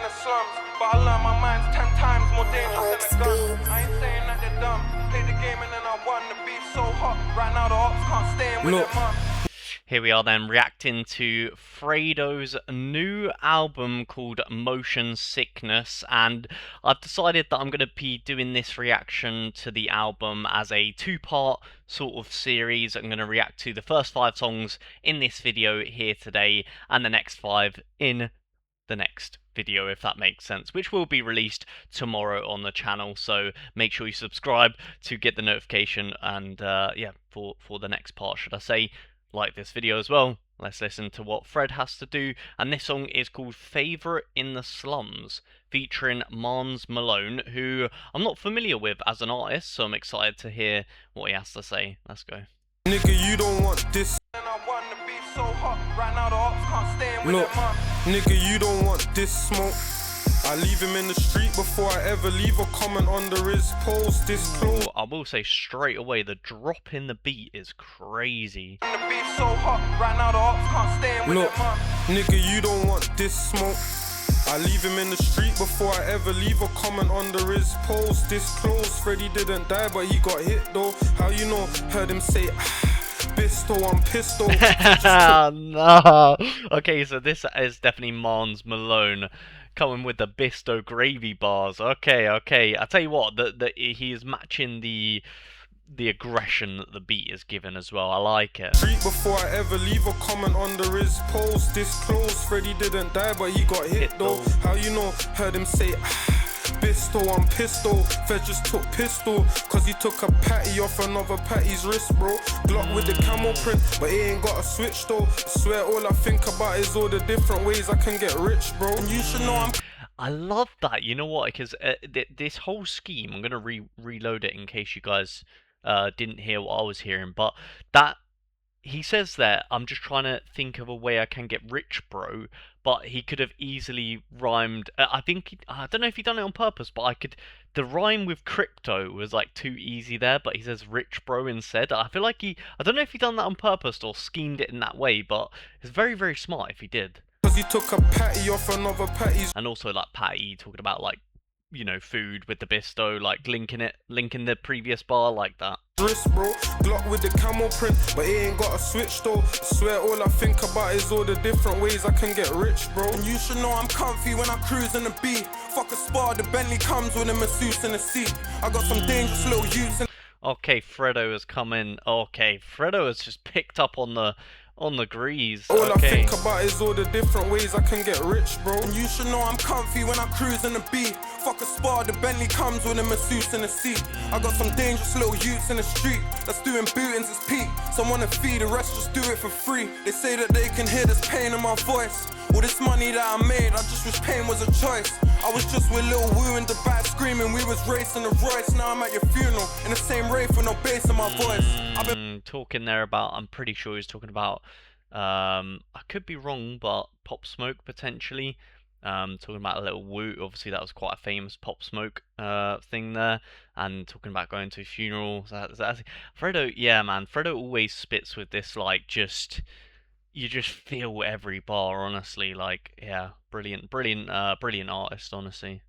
the slums, but I learned my mind's 10 times more dangerous than a gun. I ain't saying that they're dumb. Play the game and then I won. The beef so hot. Right now the ops can't stay in with them. Here we are then reacting to Fredo's new album called Motion Sickness, and I've decided that I'm going to be doing this reaction to the album as a two-part sort of series. I'm going to react to the first 5 songs in this video here today and the next 5 in the next video, if that makes sense, which will be released tomorrow on the channel. So make sure you subscribe to get the notification, and yeah, for the next part, should I say. Like this video as well. Let's listen to what Fred has to do, and this song is called Favorite in the Slums, featuring Mons Malone, who I'm not familiar with as an artist, so I'm excited to hear what he has to say. Let's go. Nigga, you don't want this. Look, nigga, you don't want this smoke. I leave him in the street before I ever leave a comment under his post. This close. I will say straight away, the drop in the beat is crazy. The beef's so hot, right now the ops can't stay with Look, nigga, you don't want this smoke. I leave him in the street before I ever leave a comment under his post. This close. Freddie didn't die, but he got hit though. How you know? Heard him say, Bisto, I'm pissed off. No. Okay, so this is definitely Mons Malone coming with the Bisto gravy bars. Okay. I tell you what, he is matching the aggression that the beat is given as well. I like it. Before I ever leave a comment under his post. This close. Freddie didn't die, but he got hit though. How you know? Heard him say, Bisto, I'm pissed though. Fed just took pistol, cause he took a patty off another patty's wrist, bro. Glock with the camel print, but he ain't got a switch though. I swear all I think about is all the different ways I can get rich, bro. And you should know I love that. You know what? Because this whole scheme, I'm gonna reload it in case you guys didn't hear what I was hearing, but that he says that I'm just trying to think of a way I can get rich, bro. But he could have easily rhymed. I don't know if he done it on purpose, but the rhyme with crypto was like too easy there. But he says rich, bro, instead. I feel like I don't know if he done that on purpose or schemed it in that way, but it's very, very smart if he did. Cause he took a patty off another patty's. And also like Patty talking about like, you know, food with the Bisto, like linking the previous bar like that. Wrist, bro. Glock with the camel print, but he ain't got a switch though. I swear all I think about is all the different ways I can get rich, bro. And you should know I'm comfy when I cruise in the beat. Fuck a spar, the Bentley comes with a masseuse in the seat. I got some dangerous little youths. Okay, Fredo has come in. Okay, Fredo has just picked up on the grease. All I think about is all the different ways I can get rich, bro. And you should know I'm comfy when I cruise in the beat. Fuck a spar, the Bentley comes with a masseuse in the seat. I got some dangerous little youths in the street that's doing bootings, it's peak. Some wanna feed, the rest just do it for free. They say that they can hear this pain in my voice. All this money that I made, I just wish pain was a choice. I was just with Lil Woo in the back screaming, we was racing the Royce. Now I'm at your funeral, in the same rave with no bass in my voice. I've been talking there about, I'm pretty sure he's talking about, I could be wrong, but Pop Smoke potentially. Talking about a Lil Woo, obviously that was quite a famous Pop Smoke thing there, and talking about going to a funeral. Fredo, yeah man, Fredo always spits with this like you just feel every bar, honestly. Like, yeah, brilliant artist, honestly.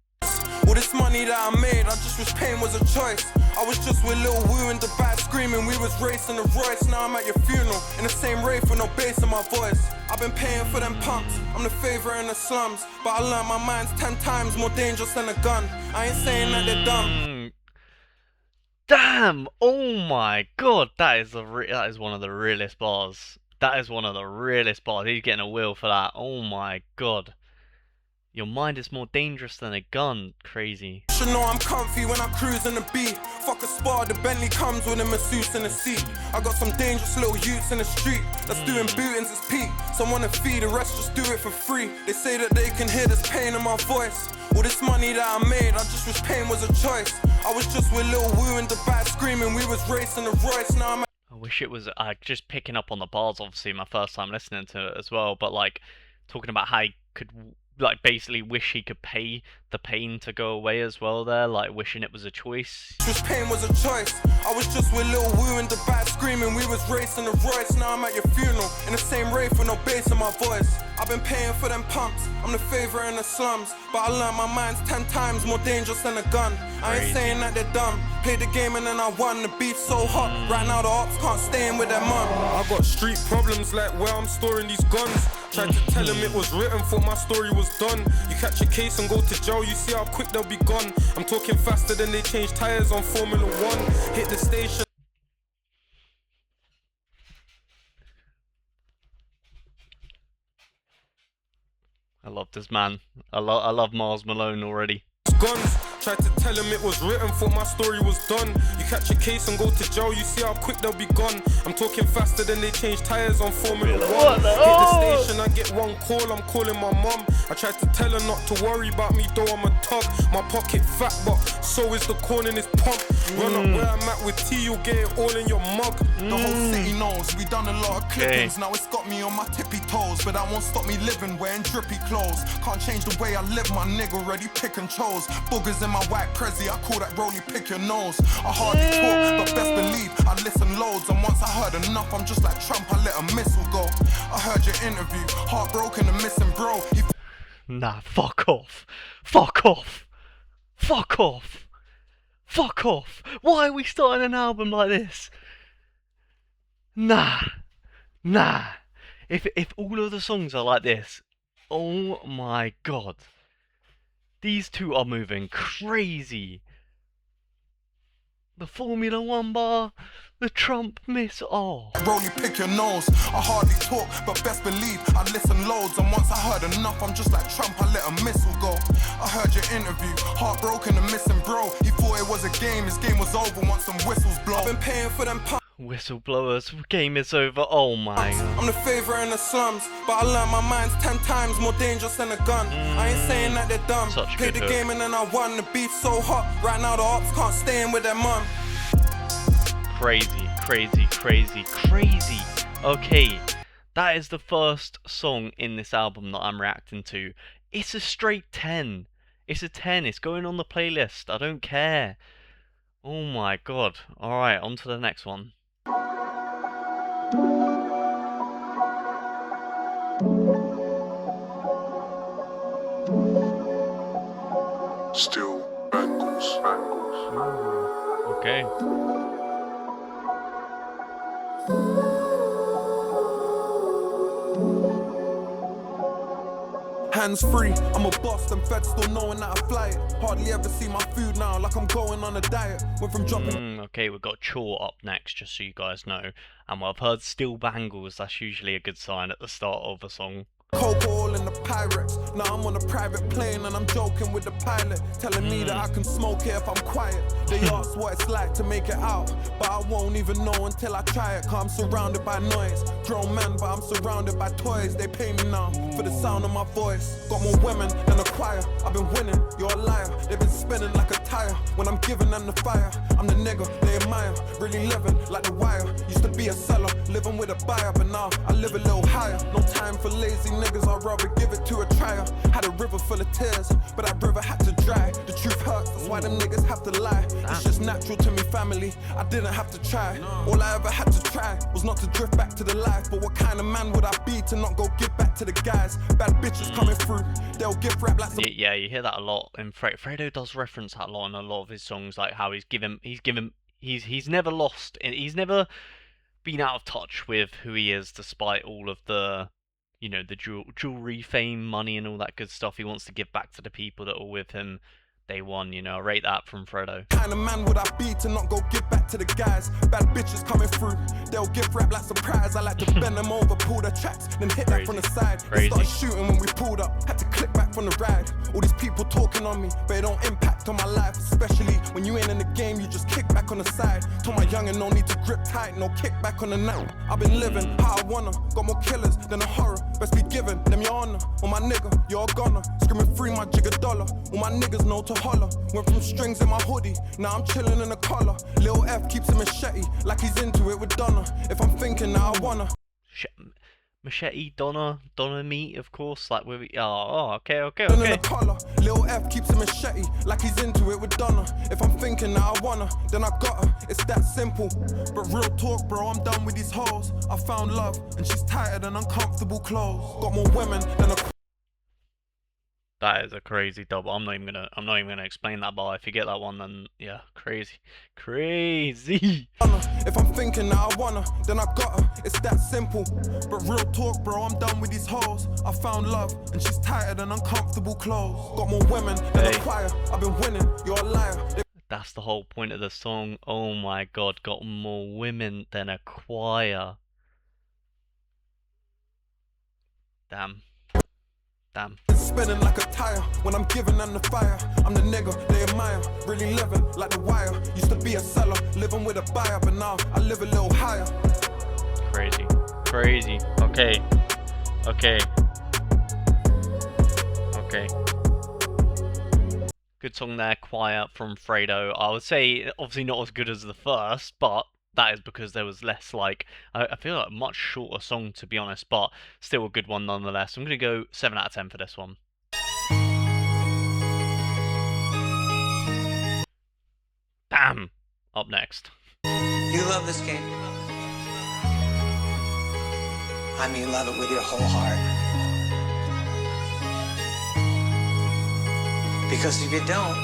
All this money that I made, I just wish pain was a choice. I was just with Lil Woo in the back screaming, we was racing the Royce. Now I'm at your funeral, in the same rave with no bass in my voice. I've been paying for them pumps, I'm the favorite in the slums. But I learned my mind's 10 times more dangerous than a gun. I ain't saying that they're dumb. Damn! Oh my god, that is one of the realest bars. That is one of the realest bars. He's getting a wheel for that. Oh my god. Your mind is more dangerous than a gun. Crazy. Should know I'm comfy when I cruise in the beat. Fuck a spar, the Bentley comes with a masseuse in the seat. I got some dangerous little youths in the street that's doing bootings, it's peak. Some wanna feed, the rest just do it for free. They say that they can hear this pain in my voice. All this money that I made, I just wish pain was a choice. I was just with Lil Woo in the back screaming, we was racing the Royce. Now I'm I wish it was just picking up on the bars, obviously, my first time listening to it as well, but like talking about how he could like basically wish he could pay the pain to go away as well there, like wishing it was a choice. Wish pain was a choice. I was just with Lil Woo in the back screaming. We was racing the Royce. Now I'm at your funeral in the same rave with no bass in my voice. I've been paying for them pumps. I'm the favorite in the slums, but I learned my mind's 10 times more dangerous than a gun. I ain't saying that they're dumb. Played the game and then I won. The beef so hot. Right now the ops can't stay in with their mum. I got street problems like where I'm storing these guns. Tried to tell him it was written, thought my story was done. You catch a case and go to jail, you see how quick they'll be gone. I'm talking faster than they change tires on Formula 1. Hit the station. I love this man. I love Mars Malone already. Guns. Tried to tell him it was written, thought my story was done. You catch a case and go to jail, you see how quick they'll be gone. I'm talking faster than they change tires on Formula 1. Hit the station, I get one call, I'm calling my mum. I tried to tell her not to worry about me, though I'm a tug. My pocket fat, but so is the corn in his pump. Run up where I'm at with tea, you'll get it all in your mug. The whole city knows, we done a lot of clippings. Now it's got me on my tippy toes, but that won't stop me living wearing drippy clothes. Can't change the way I live, my nigga already pick and chose. Boogers in my white Prezi, I call that rolly pick your nose. I hardly talk, but best believe I listen loads. And once I heard enough, I'm just like Trump, I let a missile go. I heard your interview, heartbroken and missing bro. Nah, fuck off. Fuck off. Fuck off. Fuck off. Why are we starting an album like this? Nah. Nah. If all of the songs are like this, oh my god. These two are moving crazy. The Formula 1 bar, the Trump miss, oh. Rolly pick your nose, I hardly talk, but best believe I listen loads. And once I heard enough, I'm just like Trump, I let a missile go. I heard your interview, heartbroken and missing bro. He thought it was a game, his game was over once some whistles blow. I've been paying for them Whistleblowers, game is over, oh my god. I'm the favorite in the slums, but I learned my mind's 10 times more dangerous than a gun. I ain't saying that they're dumb. Played the game and then I won. The beef so hot, right now the ops can't stay in with their mum. Crazy, crazy, crazy, crazy. Okay, that is the first song in this album that I'm reacting to. It's a straight 10. It's a 10, it's going on the playlist, I don't care. Oh my god. Alright, on to the next one. Still bangles. Okay. Hands free, I'm a boss, and fed still knowing that I fly it. Hardly ever see my food now, like I'm going on a diet. Went from dropping. Okay, we've got Chore up next, just so you guys know. And I've heard Still Bangles, that's usually a good sign at the start of a song. Coke oil in the Pyrex. Now I'm on a private plane and I'm joking with the pilot, telling me that I can smoke it if I'm quiet. They ask what it's like to make it out, but I won't even know until I try it. Cause I'm surrounded by noise. Grown man, but I'm surrounded by toys. They pay me now for the sound of my voice. Got more women than a choir. I've been winning, you're a liar. They've been spinning like a tire when I'm giving them the fire. I'm the nigga they admire, really living like The Wire. Used to be a seller, living with a buyer, but now I live a little higher. No time for lazy niggas, I'd rather give it to a trier. Had a river full of tears, but that river had to dry. The truth hurts, that's why them niggas have to lie. It's just natural to me, family, I didn't have to try. All I ever had to try was not to drift back to the life. But what kind of man would I be to not go give back to the guys? Bad bitches coming through, they'll give rap like some... Yeah, you hear that a lot, and Fredo does reference that a lot in a lot of his songs, like how he's never lost, he's never been out of touch with who he is, despite all of the, you know, the jewelry, fame, money, and all that good stuff. He wants to give back to the people that were with him day one, you know. I rate that from Fredo. Kind of man would I be to not go give back to the guys? Bad bitches coming through, they'll give rap like surprise. I like to bend them over, pull the tracks, then hit that from the side. They started shooting when we pulled up, had to click back from the ride. All these people talking on me, but it don't impact on my life. Especially when you ain't in the game, you just kick back on the side. Told my youngin' no need to grip tight, no kick back on the night. I've been living how I wanna, got more killers than a horror. Best be giving them your honor, or my nigga, you're a goner. Screaming free my jigger dollar, all my niggas know to holler. Went from strings in my hoodie, now I'm chilling in a collar. Lil F keeps a machete, like he's into it with Donna. If I'm thinking now I wanna. Machete Donna meat, of course. Like with okay. In the collar, Lil F keeps a machete like he's into it with Donna. If I'm thinking that I wanna, then I gotta. It's that simple. But real talk, bro, I'm done with these hoes. I found love, and she's tighter than uncomfortable clothes. Got more women than a. That is a crazy dub. I'm not even gonna explain that, but if you get that one, then yeah, crazy. If I'm thinking that I wanna, then I gotta. It's that simple. But real talk, bro, I'm done with these hoes. I found love, and she's tighter than uncomfortable clothes. Got more women than a choir. I've been winning. You're a liar. That's the whole point of the song. Oh my god, got more women than a choir. Damn. Spinning like a tire when I'm giving them the fire. I'm the nigga they admire, really living like The Wire. Used to be a seller, living with a buyer, but now I live a little higher. Crazy. Okay. Good song there, Quiet from Fredo. I would say obviously not as good as the first, but that is because there was less, like, I feel like a much shorter song, to be honest, but still a good one nonetheless. I'm going to go 7 out of 10 for this one. Bam! Up next. You love this game. I mean, you love it with your whole heart. Because if you don't,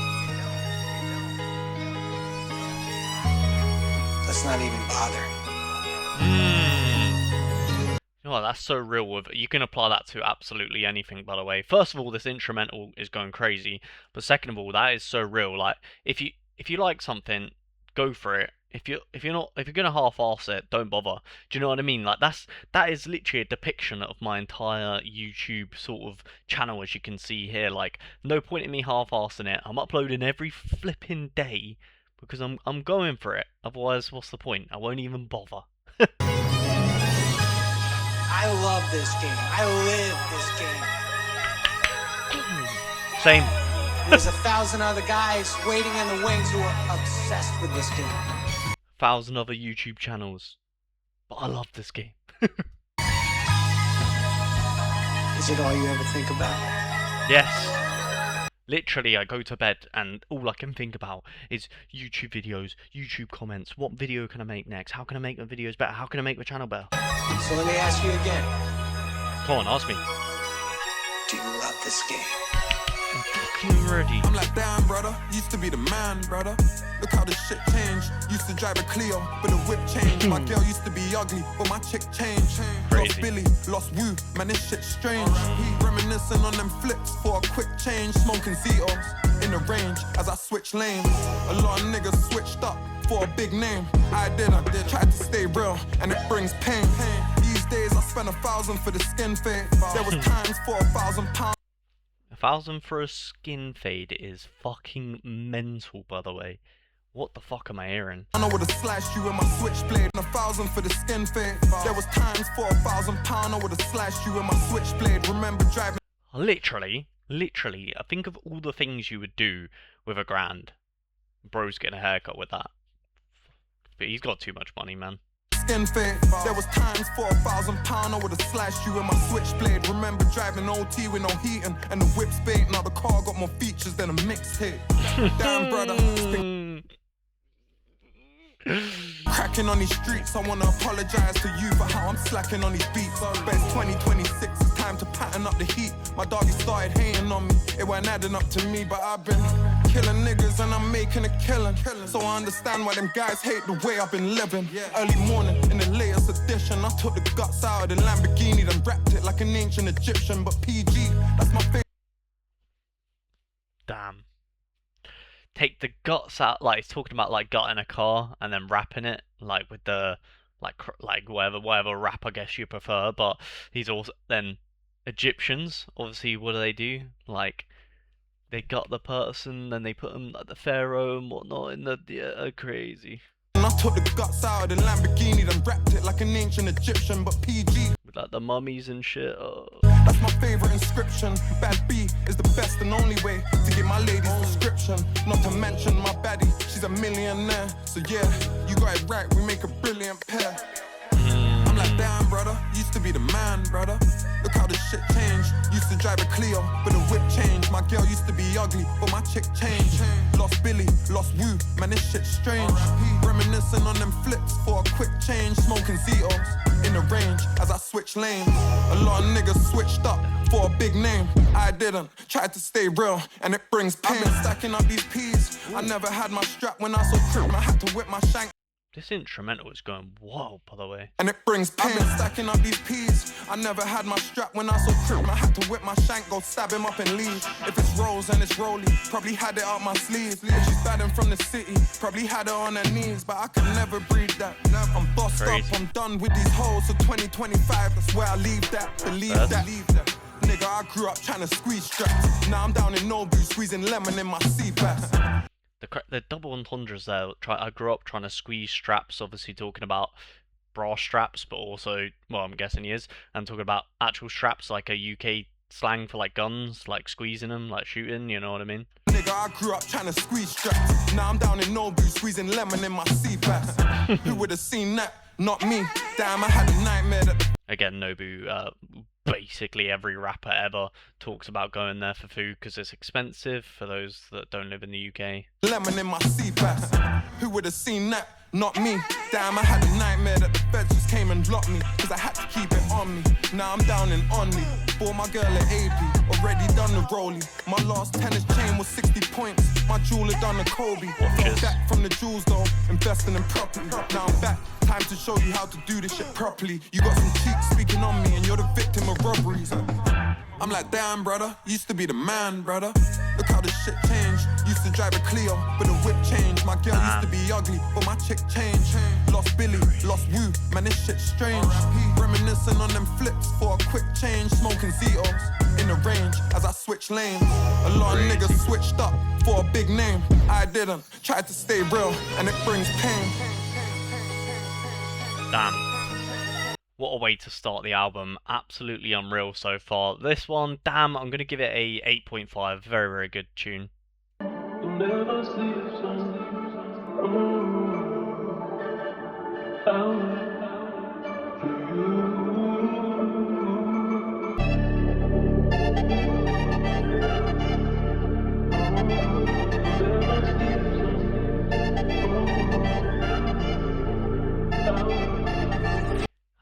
let's not even bother. You know what, that's so real. You can apply that to absolutely anything, by the way. First of all, this instrumental is going crazy, but second of all, that is so real. Like, if you like something, go for it. If you're gonna half-ass it, don't bother. Do you know what I mean? Like, that is literally a depiction of my entire YouTube sort of channel, as you can see here. Like, no point in me half-assing it. I'm uploading every flipping day because I'm going for it. Otherwise, what's the point? I won't even bother. I love this game. I live this game. Same. There's 1,000 other guys waiting in the wings who are obsessed with this game. 1,000 other YouTube channels, but I love this game. Is it all you ever think about? Yes. Literally, I go to bed and all I can think about is YouTube videos, YouTube comments. What video can I make next? How can I make my videos better? How can I make my channel better? So let me ask you again. Come on, ask me. Do you love this game? I'm fucking ready. I'm like, damn, brother, used to be the man, brother. Look how this shit changed. Used to drive a Clio, but the whip changed. My girl used to be ugly, but my chick changed. Crazy. Lost Billy, lost Woo, man, this shit's strange. Reminiscing on them flips for a quick change. Smoking Zetos in the range as I switch lanes. A lot of niggas switched up for a big name. I did, tried to stay real, and it brings pain. These days I spend 1,000 for the skin fade. There was times for £1,000. 1,000 for a skin fade is fucking mental, by the way. What the fuck am I hearing? I would've slashed you in my switchblade. 1,000 for the skin fade. There was times for £1,000. I would've slashed you in my switchblade. Remember driving. Literally, I think of all the things you would do with £1,000. Bro's getting a haircut with that. But he's got too much money, man. Skin fade. There was times for £1,000. I would've slashed you in my switchblade. Remember driving OT with no heating and the whip's bait. Now the car got more features than a mixtape. Damn, brother. Cracking on these streets, I wanna apologize to you for how I'm slacking on these beats. But it's 2026, it's time to pattern up the heat. My doggy started hating on me, it wasn't adding up to me. But I've been killing niggas and I'm making a killing. So I understand why them guys hate the way I've been living. Early morning in the latest edition, I took the guts out of the Lamborghini, then wrapped it like an ancient Egyptian. But PG, that's my favorite. Damn. Take the guts out, like it's talking about like gutting a car and then wrapping it like with the like whatever wrap I guess you prefer. But he's also then Egyptians. Obviously, what do? Like they gut the person, then they put them like the pharaoh and whatnot in the crazy. I took the guts out of the Lamborghini, then wrapped it like an ancient Egyptian. But PG. With like the mummies and shit. Oh. That's my favorite inscription. Bad B is the best and only way to get my lady's description. Not to mention my baddie, she's a millionaire. So yeah, you got it right, we make a brilliant pair. I'm like, damn, brother, used to be be the man, brother. Look how this shit changed. Used to drive a Clio, but the whip changed. My girl used to be ugly, but my chick changed. Lost Billy, lost Woo, man, this shit's strange. Reminiscing on them flips for a quick change. Smoking Zetos in the range as I switch lanes. A lot of niggas switched up for a big name. I didn't, tried to stay real, and it brings pain. I've been stacking up these peas. I never had my strap when I saw crip. I had to whip my shank. This instrumental is going wild, by the way. And it brings pain. I've been stacking up these peas. I never had my strap when I saw crip. I had to whip my shank, go stab him up and leave. If it's rolls and it's rolly, probably had it up my sleeve. If she's badding from the city, probably had her on her knees. But I could never breed that. I'm bossed up, I'm done with these hoes. So 2025, that's where I leave that. Believe that. Nigga, I grew up trying to squeeze straps. Now I'm down in Nobu, squeezing lemon in my sea bass. The double entendres there. I grew up trying to squeeze straps, obviously talking about bra straps, but also, well, I'm guessing he is, and talking about actual straps, like a UK slang for like guns, like squeezing them, like shooting, you know what I mean? Nigga, I grew up trying to squeeze straps. Now I'm down in Nobu, squeezing lemon in my sea bass. Who would have seen that? Not me. Damn, I had a nightmare that... Again, Nobu, basically every rapper ever talks about going there for food because it's expensive for those that don't live in the UK. Lemon in my sea bass. Who would have seen that? Not me. Damn, I had a nightmare that the feds just came and blocked me because I had to keep it on me. Now I'm down and on me. Bought my girl at AP, already done the rollie. My last tennis chain was 60 points. My jeweler done the Kobe. Got back from the jewels though, investing in property. Now I'm back. Time to show you how to do this shit properly. You got some cheeks speaking on me and you're the victim of robberies. I'm like, damn, brother, used to be the man, brother. Look how this shit changed. Used to drive a Clio, but the whip changed. My girl used to be ugly, but my chick changed. Lost Billy, lost Woo, man, this shit's strange. Reminiscing on them flips for a quick change. Smoking Zetos in the range as I switch lanes. A lot of niggas switched up for a big name. I didn't, tried to stay real, and it brings pain. Damn. What a way to start the album. Absolutely unreal so far. This one, damn, I'm going to give it a 8.5. Very, very good tune.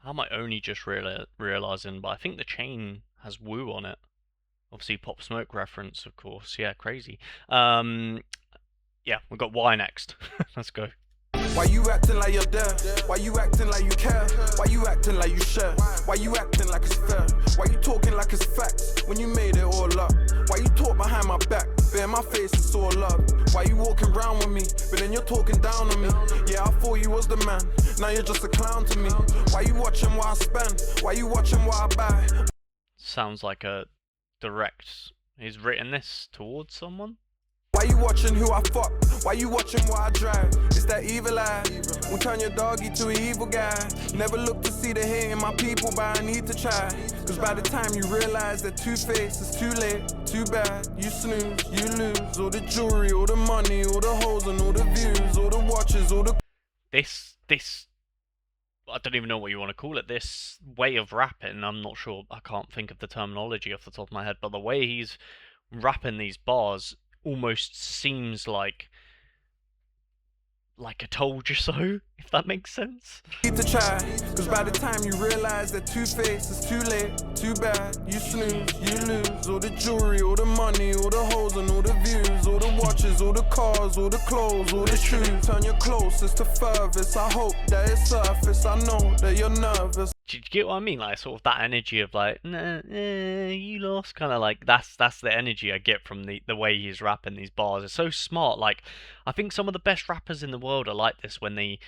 Am I only just realising, but I think the chain has Woo on it. Obviously, Pop Smoke reference, of course. Yeah, crazy. Yeah, we've got Y next. Let's go. Why you acting like you're there? Why you acting like you care? Why you acting like you share? Why you acting like it's fair? Why you talking like it's facts when you made it all up? Why you talk behind my back? But in my face it's all love. Why you walking around with me, but then you're talking down on me? Yeah, I thought you was the man, now you're just a clown to me. Why you watching what I spend? Why you watching what I buy? Sounds like a direct... He's written this towards someone? Why you watching who I fuck? Why you watching what I drive? It's that evil eye. Will turn your doggy to an evil guy. Never look to see the hate in my people, but I need to try. Cause by the time you realize that two-faced is too late, too bad. You snooze, you lose. All the jewelry, all the money, all the hoes and all the views, all the watches, all the... This... I don't even know what you want to call it. This way of rapping, I'm not sure. I can't think of the terminology off the top of my head, but the way he's rapping these bars almost seems like a told you so, if that makes sense. Need to try, cause by the time you realize that two-faced is too late, too bad. You snooze, you lose. All the jewelry, all the money, all the hoes and all the views, all the watches, all the cars, all the clothes, all the shoes. Turn your closest to furthest. I hope that it's surface. I know that you're nervous. Do you get what I mean? Like, sort of that energy of like, nah, you lost, kind of like, that's the energy I get from the way he's rapping these bars. It's so smart. Like, I think some of the best rappers in the world are like this, when they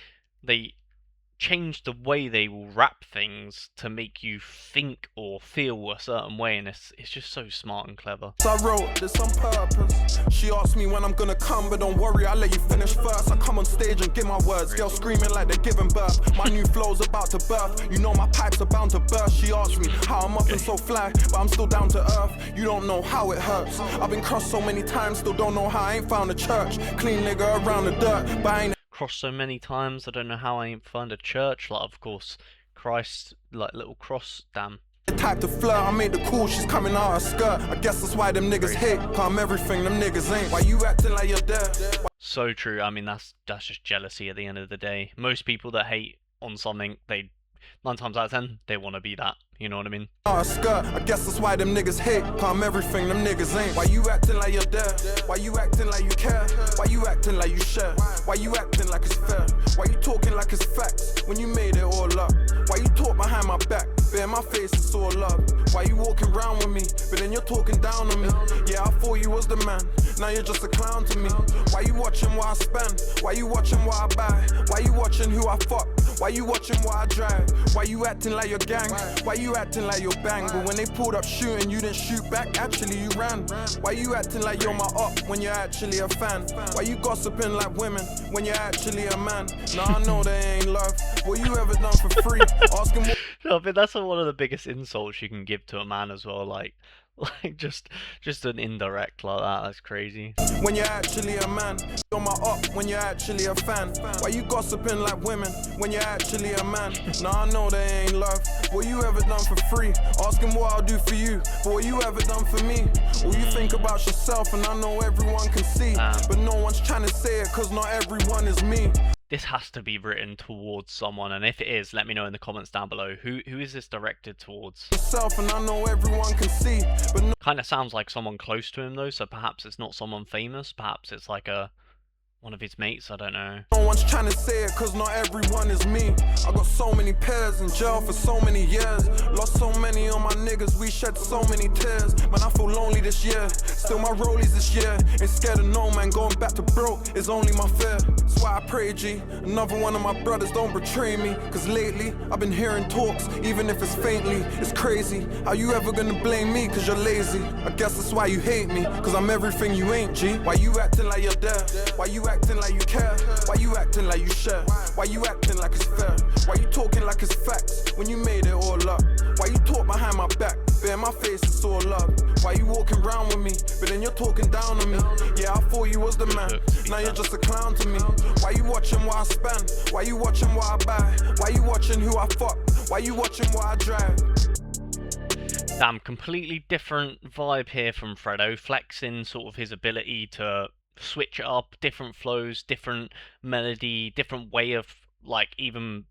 change the way they will rap things to make you think or feel a certain way, and it's just so smart and clever. I wrote this on purpose. She asked me when I'm gonna come, but don't worry, I'll let you finish first. I come on stage and give my words, girls screaming like they're giving birth. My new flow's about to birth, you know my pipes are bound to burst. She asked me how I'm up and so fly, but I'm still down to earth. You don't know how it hurts. I've been crossed so many times, still don't know how I ain't found a church. Clean nigga around the dirt, but I ain't Crossed so many times, I don't know how I ain't found a church. Like, of course, Christ, like little cross, damn. Type to flirt, I made the cool, she's coming out her skirt. I guess that's why them niggas hate. Calm everything, them niggas ain't. Why you acting like you're dead? So true. I mean, that's just jealousy at the end of the day. Most people that hate on something, 9 times out of 10, they want to be that. You know what I mean? Skirt. I guess that's why them niggas hate. Calm everything, them niggas ain't. Why you acting like you're dead? Why you acting like you care? Why you acting like you share? Why you acting like it's fair? Why you talking like it's facts when you made it all up? Why you talk behind my back? But in my face it's all love. Why you walking around with me, but then you're talking down on me? Yeah, I thought you was the man. Now you're just a clown to me. Why you watching what I spend? Why you watching what I buy? Why you watching who I fuck? Why you watching what I drive? Why you acting like your gang? Why you acting like your bang? But when they pulled up shooting, you didn't shoot back, actually you ran. Why you acting like you're my up when you're actually a fan? Why you gossiping like women when you're actually a man? Nah, I know they ain't love. What you ever done for free? Asking what... No, but that's one of the biggest insults you can give to a man as well. Like just an indirect like that. That's crazy. When you're actually a man, you're my up when you're actually a fan. Why you gossiping like women when you're actually a man? Nah, I know they ain't love. What you ever done for free? Asking what I'll do for you, but what you ever done for me? All you think about yourself, and I know everyone can see, but no one's trying to say it, cause not everyone is me. This has to be written towards someone, and if it is, let me know in the comments down below. Who is this directed towards? Yourself, and I know everyone can see, but no... Kind of sounds like someone close to him though, so perhaps it's not someone famous. Perhaps it's like one of his mates, I don't know. No one's trying to say it, cause not everyone is me. I got so many pairs in jail for so many years. Lost so many on my niggas, we shed so many tears. Man, I feel lonely this year. Still my rollies this year. Ain't scared of no man, going back to broke is only my fear. That's why I pray, G. Another one of my brothers don't betray me. Cause lately, I've been hearing talks, even if it's faintly. It's crazy. How you ever gonna blame me cause you're lazy? I guess that's why you hate me, cause I'm everything you ain't, G. Why you acting like you're dead? Why you acting like you care? Why you acting like you share? Why you acting like it's fair? Why you talking like it's facts when you made it all up? Why you talk behind my back, but in my face it's all love? Why you walking around with me, but then you're talking down on me? Yeah, I thought you was the man, now you're just a clown to me. Why you watching what I spend? Why you watching what I buy? Why you watching who I fuck? Why you watching what I drive? Damn, completely different vibe here from Fredo, flexing sort of his ability to switch it up, different flows, different melody, different way of like even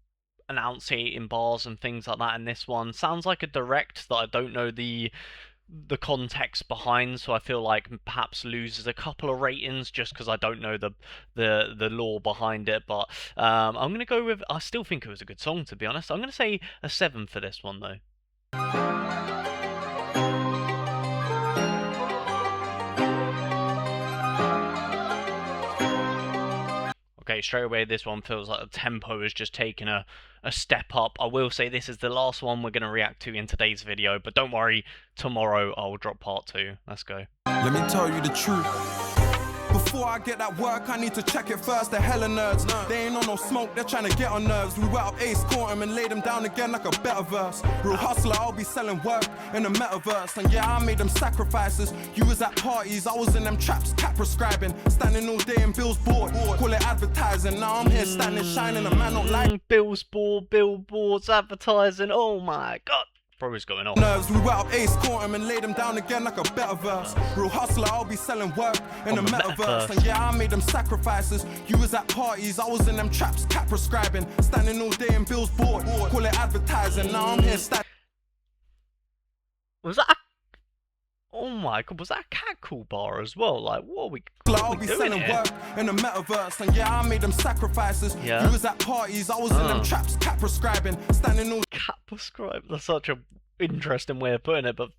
enunciating bars and things like that in this one. Sounds like a direct that I don't know the context behind, so I feel like perhaps loses a couple of ratings just because I don't know the lore behind it. But I'm gonna go with, I still think it was a good song, to be honest. I'm gonna say a 7 for this one though. Okay, straight away this one feels like the tempo has just taken a step up. I will say this is the last one we're going to react to in today's video, but don't worry, tomorrow I'll drop part 2. Let's go. Let me tell you the truth. Before I get that work, I need to check it first. They're hella nerds. They ain't on no smoke, they're trying to get on nerves. We wet up Ace, caught him and laid him down again like a better verse. Real hustler, I'll be selling work in the metaverse. And yeah, I made them sacrifices. You was at parties, I was in them traps, cat prescribing. Standing all day in Bill's board, call it advertising. Now I'm here standing, shining, a man don't like Bill's board, billboards, advertising, oh my god. Bro is going on. Nerves, we wet up Ace, caught him and laid him down again like a better verse. Real hustler, I'll be selling work in the metaverse. And yeah, I made them sacrifices. You was at parties, I was in them traps, cat prescribing. Standing all day in Bill's board, call it advertising. Now I'm here standing. Was that oh my god, was that a cat call bar as well? Like, what are we I'll be selling here? work in the metaverse. And yeah, I made them sacrifices. Yeah. You was at parties, I was in them traps, cat prescribing. Standing all cat prescribe. That's such a interesting way of putting it, but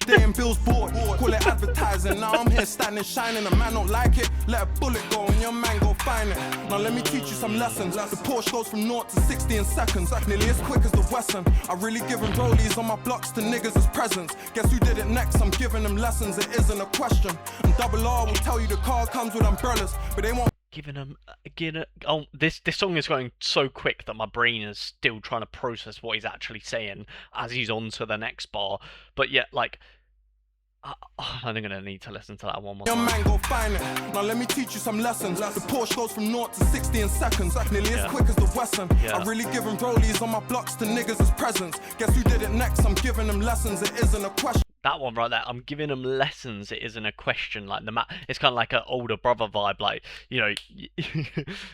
day in Bill's board, call it advertising. Now I'm here standing, shining. A man don't like it, let a bullet go and your man go find it. Now let me teach you some lessons. The Porsche goes from 0 to 60 in seconds, nearly as quick as the Western. I really giving rollies on my blocks to niggas as presents. Guess who did it next? I'm giving them lessons, it isn't a question. And Double R will tell you the car comes with umbrellas, but they won't. Giving them again. Oh, this song is going so quick that my brain is still trying to process what he's actually saying as he's on to the next bar. But yet, like, I'm gonna need to listen to that one more Young time. man, go find it. Now let me teach you some lessons. The Porsche goes from 0 to 60 in seconds, nearly as quick as the Western. I really give them rollies on my blocks to niggas as presents. Guess who did it next? I'm giving them lessons. It isn't a question. That one right there, I'm giving them lessons. It isn't a question. Like it's kind of like an older brother vibe. Like, you know,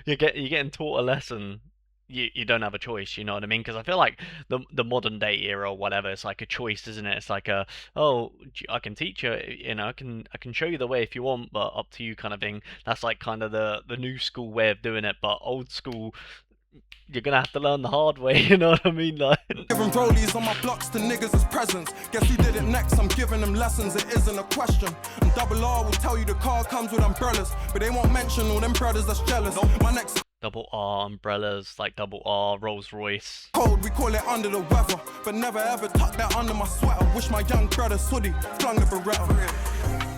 you're getting taught a lesson. You don't have a choice. You know what I mean? Because I feel like the modern day era or whatever, it's like a choice, isn't it? It's like I can teach you. You know, I can show you the way if you want, but up to you kind of thing. That's like kind of the new school way of doing it. But old school, you're gonna have to learn the hard way. You know what I mean? Like. Giving rollies on my blocks to niggas as presents. Guess who did it next? I'm giving them lessons. It isn't a question. And Double R will tell you the car comes with umbrellas, but they won't mention all them brothers that's jealous. My next Double R umbrellas, like double R Rolls Royce. code, we call it under the weather, but never ever tuck that under my sweater. Wish my young brother's hoodie flung the Beretta.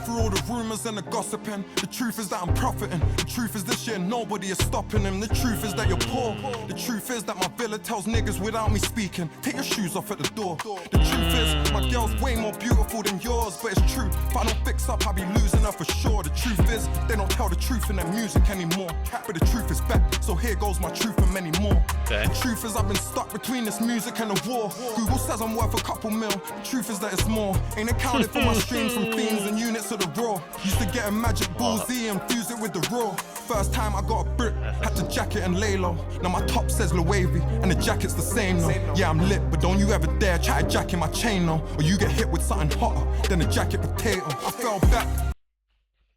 Through all the rumors and the gossiping, the truth is that I'm profiting. The truth is this year nobody is stopping him. The truth is that you're poor. The truth is that my villa tells niggas without me speaking. Take your shoes off at the door. The truth is my girl's way more beautiful than yours, but it's true. If I don't fix up, I'll be losing her for sure. The truth is they don't tell the truth in their music anymore. But the truth is back, so here goes my truth and many more. Okay. The truth is I've been stuck between this music and the war. Google says I'm worth a couple mil. The truth is that it's more. Ain't accounted for my streams from fiends and units of the raw. Used to get a magic ballsy and fuse it with the raw. First time I got a brick, had to jacket and lay low. Now my top says Loewe and the jacket's the same though. Yeah, I'm lit, but don't you ever dare try to jacket my chain though, or you get hit with something hotter than a jacket potato. I fell back.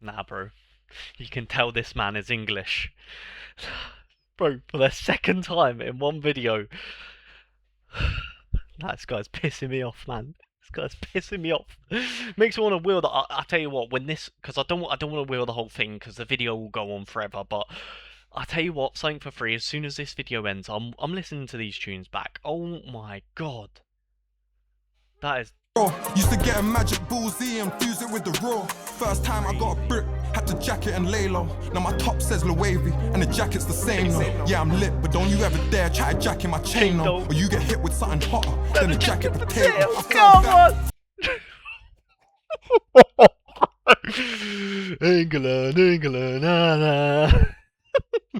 Nah, bro. You can tell this man is English. Bro, for the second time in one video. This guy's pissing me off, man. This guy's pissing me off. Makes me want to wheel the. I tell you what, when this, because I don't want to wheel the whole thing, because the video will go on forever. But I tell you what, something for free. As soon as this video ends, I'm listening to these tunes back. Oh my god, that is. Used to get a magic ballsy and fuse it with the raw. First time I got a brick, had to jacket and lay low. Now my top says Loewe and the jacket's the same though. Yeah, I'm lit, but don't you ever dare try to jacket my chain though, or you get hit with something hotter than a jacket potato. Come on. England, nah, nah.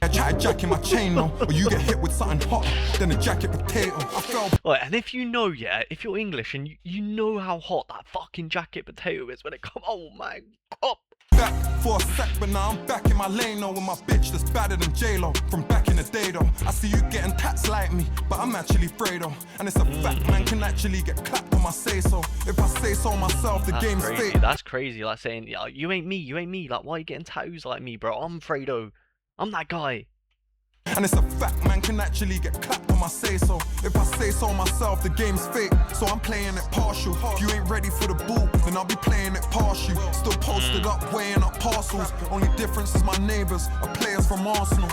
I try jacking my chain though, or you get hit with something hotter than a jacket potato. I fell Right, and if you know, yeah, if you're English and you know how hot that fucking jacket potato is when it comes, oh my god. back for a sec, but now I'm back in my lane though, with my bitch that's badder than J-Lo from back in the day though. I see you getting tats like me, but I'm actually Fredo, and it's a fact man can actually get clapped on my say so. If I say so myself, the game's fake. That's crazy, like saying, yeah, you ain't me, like why are you getting tattoos like me, bro? I'm Fredo. I'm that guy. And it's a fact, man can actually get clapped on my say so. If I say so myself, the game's fake, so I'm playing it partial. If you ain't ready for the ball, then I'll be playing it partial. Still posted up, weighing up parcels. Only difference is my neighbours are players from Arsenal.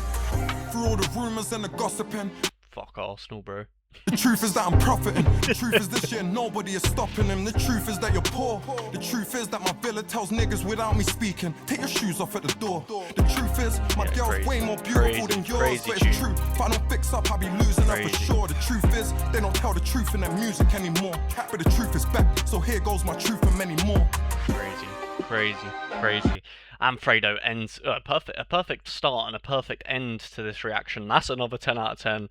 Through all the rumours and the gossiping, Fuck Arsenal, bro. the truth is that I'm profiting. The truth is this year nobody is stopping him. The truth is that you're poor. The truth is that my villa tells niggas without me speaking. Take your shoes off at the door. The truth is my girl's way more beautiful than yours, but it's true. If I don't fix up, I'll be losing her for sure. The truth is they don't tell the truth in their music anymore. But the truth is back, so here goes my truth and many more. Crazy. And Fredo ends a perfect start and a perfect end to this reaction. That's another 10 out of 10.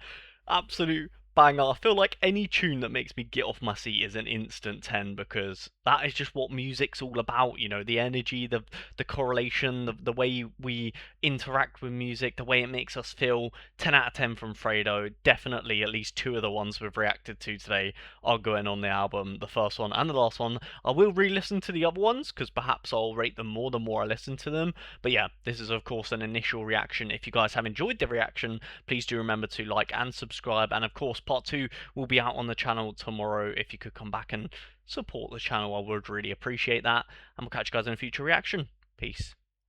Absolute banger. I feel like any tune that makes me get off my seat is an instant 10, because that is just what music's all about, you know, the energy, the correlation, the way we interact with music, the way it makes us feel. 10 out of 10 from Fredo. Definitely at least two of the ones we've reacted to today are going on the album, the first one and the last one. I will re-listen to the other ones, because perhaps I'll rate them more the more I listen to them. But yeah, this is of course an initial reaction. If you guys have enjoyed the reaction, please do remember to like and subscribe, and of course part 2 will be out on the channel tomorrow. If you could come back and support the channel, I would really appreciate that, and we'll catch you guys in a future reaction. Peace.